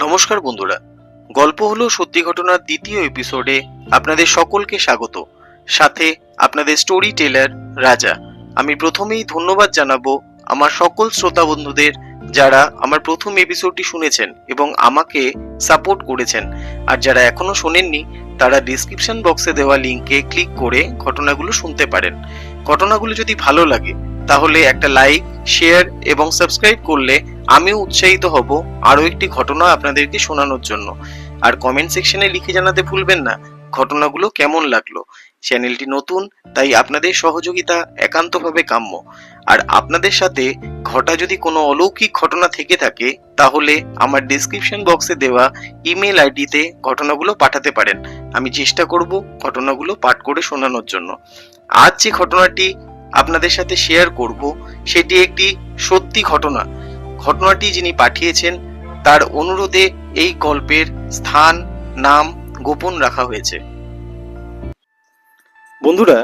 নমস্কার বন্ধুরা, গল্প হলো সত্যি ঘটনার দ্বিতীয় এপিসোডে আপনাদের সকলকে স্বাগত। সাথে আপনাদের স্টোরি টেলার রাজা। আমি প্রথমেই ধন্যবাদ জানাবো আমার সকল শ্রোতা বন্ধুদের যারা আমার প্রথম এপিসোডটি শুনেছেন এবং আমাকে সাপোর্ট করেছেন। আর যারা এখনো শোনেননি তারা ডিসক্রিপশন বক্সে দেওয়া লিঙ্কে ক্লিক করে ঘটনাগুলো শুনতে পারেন। ঘটনাগুলো যদি ভালো লাগে তাহলে একটা লাইক, শেয়ার এবং সাবস্ক্রাইব করলে আমিও উৎসাহিত হব আরো একটি ঘটনা আপনাদেরকে শোনানোর জন্য। আর কমেন্ট সেকশনে লিখে জানাতে ভুলবেন না ঘটনাগুলো কেমন লাগলো। চ্যানেলটি নতুন, তাই আপনাদের সহযোগিতা একান্তভাবে কাম্য। আর আপনাদের সাথে ঘটা যদি কোনো অলৌকিক ঘটনা থেকে থাকে তাহলে আমার ডেসক্রিপশন বক্সে দেওয়া ইমেল আইডিতে ঘটনাগুলো পাঠাতে পারেন। আমি চেষ্টা করব ঘটনাগুলো পাঠ করে শোনানোর জন্য। আজ যে ঘটনাটি আপনাদের সাথে শেয়ার করব সেটি একটি সত্যি ঘটনা। ঘটনাটি যিনি পাঠিয়েছেন তার অনুরোধে এই গল্পের স্থান, নাম গোপন রাখা হয়েছে। বন্ধুরা,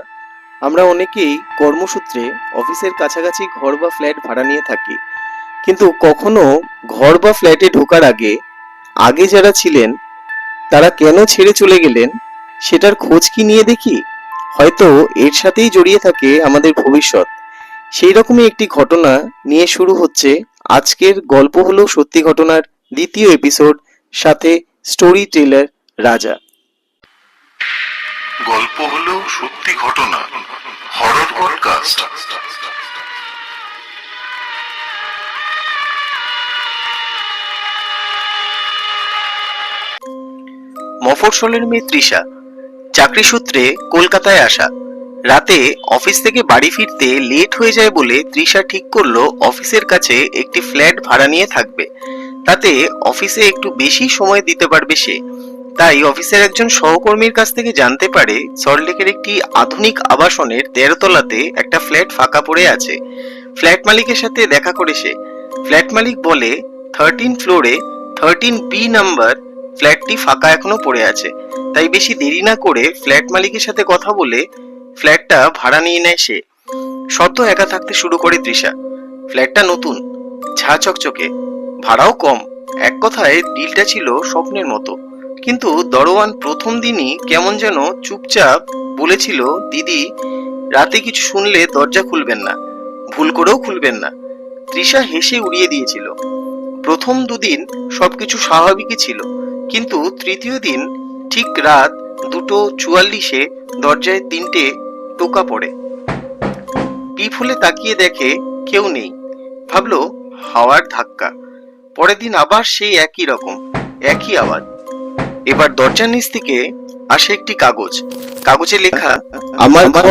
আমরা অনেকেই কর্মসূত্রে অফিসের কাছাকাছি ঘর বা ফ্ল্যাট ভাড়া নিয়ে থাকি, কিন্তু কখনো ঘর বা ফ্ল্যাটে ঢোকার আগে যারা ছিলেন তারা কেন ছেড়ে চলে গেলেন সেটার খোঁজ কি নিয়ে দেখি? হয়তো এর সাথেই জড়িয়ে থাকে আমাদের ভবিষ্যৎ। সেই রকমই একটি ঘটনা নিয়ে শুরু হচ্ছে আজকের গল্প হলো সত্যি ঘটনার দ্বিতীয় এপিসোড, সাথে স্টোরি টেলার রাজা। গল্প হলো সত্যি ঘটনা, হরর পডকাস্ট। মফস্বলের মেয়ে তৃষা চাকরি সূত্রে কলকাতায় আসা। রাতে অফিস থেকে বাড়ি ফিরতে লেট হয়ে যায় বলে তৃষা ঠিক করলো অফিসের কাছে একটি ফ্ল্যাট ভাড়া নিয়ে থাকবে। তাতে অফিসে একটু বেশি সময় দিতে পারবে সে। তাই অফিসের একজন সহকর্মীর কাছ থেকে জানতে পারে সল্টলেকের একটি আধুনিক আবাসনের 13 তলাতে একটা ফ্ল্যাট ফাঁকা পড়ে আছে। ফ্ল্যাট মালিকের সাথে দেখা করে সে। ফ্ল্যাট মালিক বলে 13 ফ্লোরে 13B নাম্বার ফ্ল্যাটটি ফাঁকা এখনো পড়ে আছে। তাই বেশি দেরি না করে ফ্ল্যাট মালিকের সাথে কথা বলে ফ্ল্যাটটা ভাড়া নিয়ে নেয় সে। সদ্য একা থাকতে শুরু করে তৃষা। ফ্ল্যাটটা নতুন, ঝা চকচকে, ভাড়াও কম। এক কথায় ডিলটা ছিল স্বপ্নের মতো। কিন্তু দরোয়ান প্রথম দিনই কেমন যেন চুপচাপ বলেছিল, দিদি, রাতে কিছু শুনলে দরজা খুলবেন না, ভুল করেও খুলবেন না। তৃষা হেসে উড়িয়ে দিয়েছিল। প্রথম দুদিন সবকিছু স্বাভাবিকই ছিল, কিন্তু তৃতীয় দিন ঠিক রাত 2:44 দরজায় 3টে টোকা পড়ে। পিপ হলে তাকিয়ে দেখে কেউ নেই। ভাবলো হাওয়ার ধাক্কা। পরের দিন আবার সেই একই রকম, একই আওয়াজ। এবার দরজার নিচ থেকে আসে একটি কাগজ। কাগজে লেখা, আমার ঘর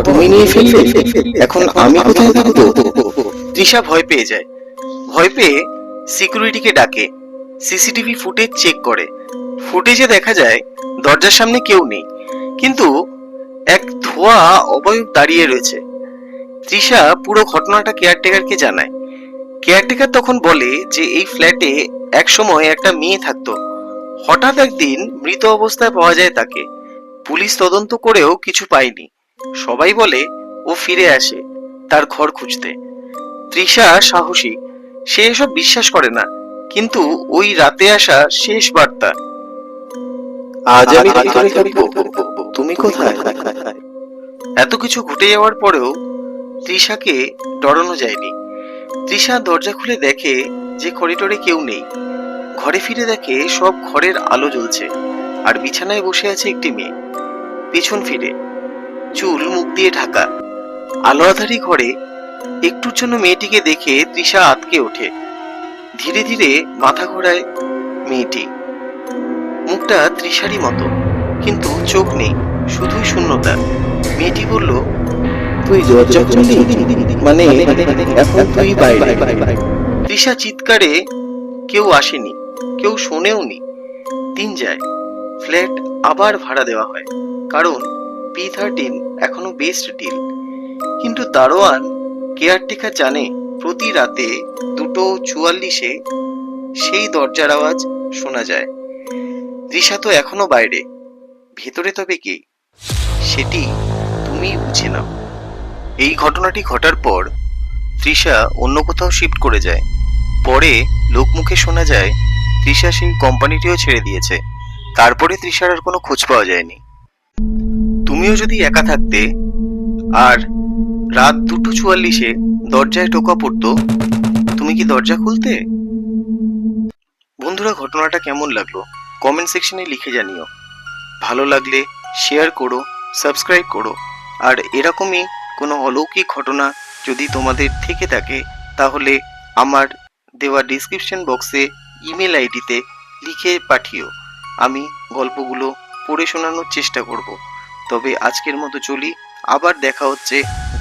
তুমি নিয়ে ফেললে, এখন আমি কোথায় থাকবো? তৃষা ভয় পেয়ে যায়। ভয় পেয়ে সিকিউরিটিকে ডাকে। সিসিটিভি ফুটেজ চেক করে। ফুটেজে দেখা যায় দরজার সামনে কেউ নেই, কিন্তু এক ধোয়া অবয়ব দাঁড়িয়ে রয়েছে। তৃষা পুরো ঘটনাটা কেয়ারটেকারকে জানায়। কেয়ারটেকার তখন বলে যে এই ফ্ল্যাটে একসময় একটা মেয়ে থাকতো। হঠাৎ একদিন মৃত অবস্থায় পাওয়া যায় তাকে। পুলিশ তদন্ত করেও কিছু পায়নি। সবাই বলে ও ফিরে আসে তার ঘর খুঁজতে। তৃষা সাহসী, সে এসব বিশ্বাস করে না, কিন্তু ওই রাতে আসা শেষ বার্তা, আজ আমি ভিতরে থাকবো, তুমি কোথায়? এত কিছু ঘটে যাওয়ার পরেও তৃষাকে ডরানো যায়নি। তৃষা দরজা খুলে দেখে যে করিডোরে কেউ নেই। ঘরে ফিরে দেখে সব ঘরের আলো জ্বলছে, আর বিছানায় বসে আছে একটি মেয়ে, পেছন ফিরে, চুল মুখ দিয়ে ঢাকা। আলো আধারি ঘরে একটুর জন্য মেয়েটিকে দেখে তৃষা আঁতকে ওঠে। ধীরে ধীরে মাথা ঘোরায় মেয়েটি। মুখটা তৃষারই মতো, কিন্তু চোখ নেই, শুধুই শূন্যতা। মেয়েটি বলল, তুই দরজা খুললি? মানে এখন তুই বাইরে? তৃষা চিৎকারে কেউ আসেনি, কেউ শোনেও নি। দিন যায়, ফ্ল্যাট আবার ভাড়া দেওয়া হয়, কারণ P13 এখনো বেস্ট ডিল। কিন্তু দারোয়ান কেয়ারটেকার জানে প্রতি রাতে 2:44 সেই দরজার আওয়াজ শোনা যায়। তৃষা তো এখনো বাইরে, ভেতরে তবে কে, সেটি তুমি বুঝে নাও। এই ঘটনাটি ঘটার পর তৃষা অন্য কোথাও শিফট করে যায়। পরে লোকমুখে শোনা যায় তৃষা সেই কোম্পানিটিও ছেড়ে দিয়েছে। তারপরে তৃষার আর কোনো খোঁজ পাওয়া যায়নি। তুমিও যদি একা থাকতে আর রাত 2:44-এ দরজায় টোকা পড়তো, তুমি কি দরজা খুলতে? বন্ধুরা, ঘটনাটা কেমন লাগলো কমেন্ট সেকশনে লিখে জানিও। ভালো লাগলে শেয়ার করো, সাবস্ক্রাইব করো। আর এরকমই কোনো অলৌকিক ঘটনা যদি তোমাদের থেকে থাকে তাহলে আমার দেওয়া ডিসক্রিপশন বক্সে ইমেল আইডিতে লিখে পাঠিও। আমি গল্পগুলো পড়ে শোনানোর চেষ্টা করব। তবে আজকের মতো চলি, আবার দেখা হচ্ছে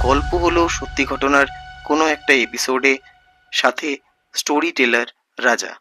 গল্প হলো সত্যি ঘটনার কোনো একটা এপিসোডে, সাথে স্টোরি টেলার রাজা।